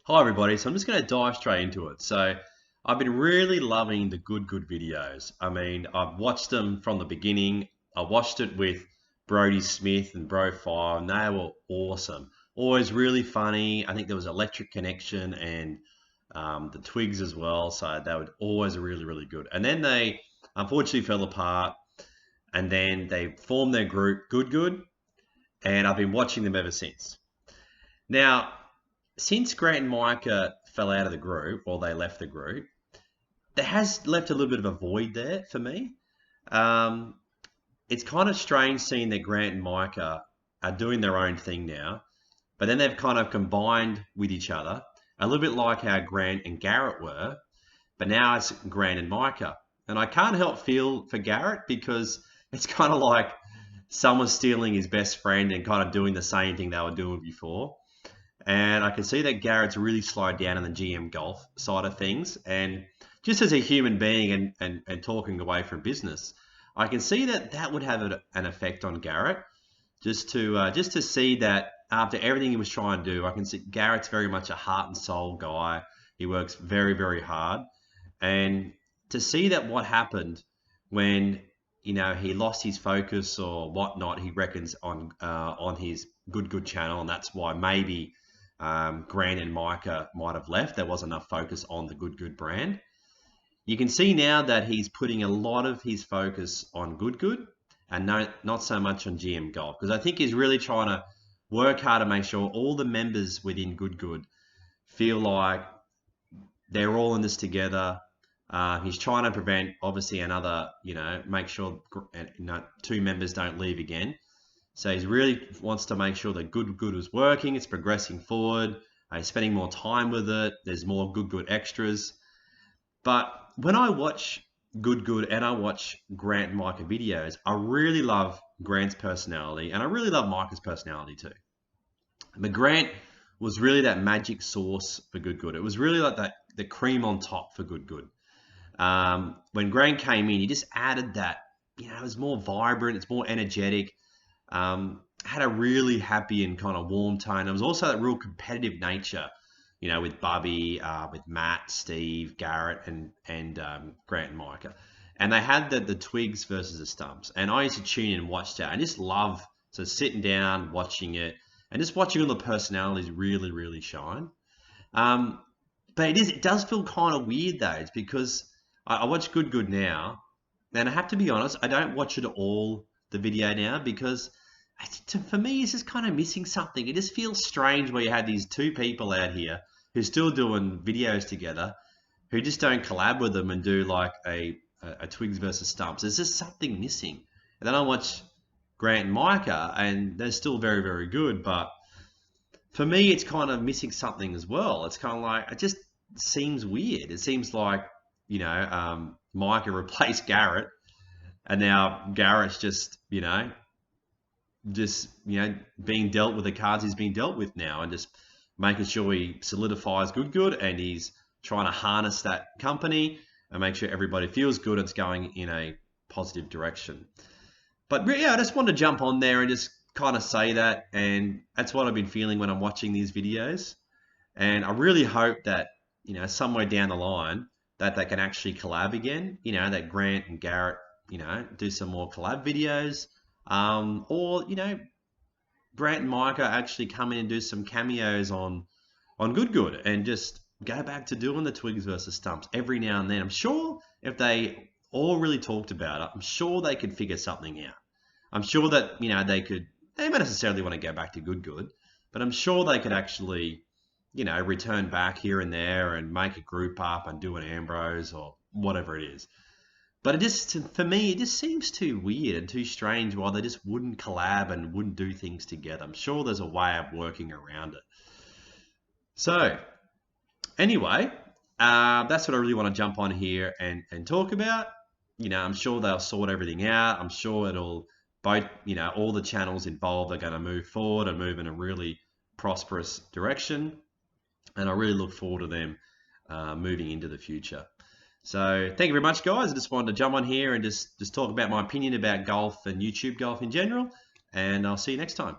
Hi everybody, so I'm just going to dive straight into it. So I've been really loving the Good videos. I mean, I've watched them from the beginning. I watched it with Brody Smith and Bro 5 and they were awesome. Always really funny. I think there was Electric Connection and the Twigs as well. So they were always really good. And then they unfortunately fell apart and then they formed their group Good, and I've been watching them ever since. Now, since Grant and Micah fell out of the group, or they left the group, there has left a little bit of a void there for me. Um, it's kind of strange seeing that Grant and Micah are doing their own thing now, but then they've kind of combined with each other, a little bit like how Grant and Garrett were, but now it's Grant and Micah. And I can't help feel for Garrett because it's kind of like someone stealing his best friend and kind of doing the same thing they were doing before. And I can see that Garrett's really slowed down in the GM golf side of things. And just as a human being and talking away from business, I can see that that would have an effect on Garrett. Just to see that after everything he was trying to do, I can see Garrett's very much a heart and soul guy. He works very hard. And to see that what happened when he lost his focus or whatnot, he reckons on his Good channel, and that's why maybe Grant and Micah might have left. There wasn't enough focus on the Good brand. You can see now that he's putting a lot of his focus on Good and not so much on GM Golf, because I think he's really trying to work hard to make sure all the members within Good feel like they're all in this together. He's trying to prevent, obviously, another, make sure two members don't leave again. So he really wants to make sure that Good is working, it's progressing forward, he's spending more time with it, there's more Good extras. But when I watch Good and I watch Grant and Micah videos, I really love Grant's personality and I really love Micah's personality too. But Grant was really that magic sauce for Good. It was really like the cream on top for Good. When Grant came in, he just added that, it was more vibrant, it's more energetic. Had a really happy and kind of warm tone. There was also that real competitive nature, with Bubby, with Matt, Steve, Garrett, and Grant and Micah. And they had the Twigs versus the Stumps. And I used to tune in and watch that. And just love sitting down, watching it, and just watching all the personalities really shine. But it does feel kind of weird though. It's because I watch Good now, and I have to be honest, I don't watch it all the video now because for me, it's just kind of missing something. It just feels strange where you had these two people out here who're still doing videos together, who just don't collab with them and do like a Twigs versus Stumps. There's just something missing. And then I watch Grant and Micah, and they're still very good. But for me, it's kind of missing something as well. It's kind of like, it just seems weird. It seems like, Micah replaced Garrett, and now Garrett's just being dealt with the cards he's being dealt with now, and just making sure he solidifies Good, and he's trying to harness that company and make sure everybody feels good. It's going in a positive direction. But yeah, I just wanted to jump on there and just kind of say that, and that's what I've been feeling when I'm watching these videos. And I really hope that somewhere down the line that they can actually collab again. That Grant and Garrett do some more collab videos. Or Grant and Micah actually come in and do some cameos on Good and just go back to doing the Twigs versus Stumps every now and then. I'm sure if they all really talked about it, I'm sure they could figure something out. I'm sure that they don't necessarily want to go back to Good, but I'm sure they could actually return back here and there and make a group up and do an Ambrose or whatever it is. But for me, it just seems too weird and too strange why they just wouldn't collab and wouldn't do things together. I'm sure there's a way of working around it. So, anyway, that's what I really want to jump on here and talk about. I'm sure they'll sort everything out. I'm sure all the channels involved are going to move forward and move in a really prosperous direction. And I really look forward to them moving into the future. So thank you very much, guys. I just wanted to jump on here and just talk about my opinion about golf and YouTube golf in general. And I'll see you next time.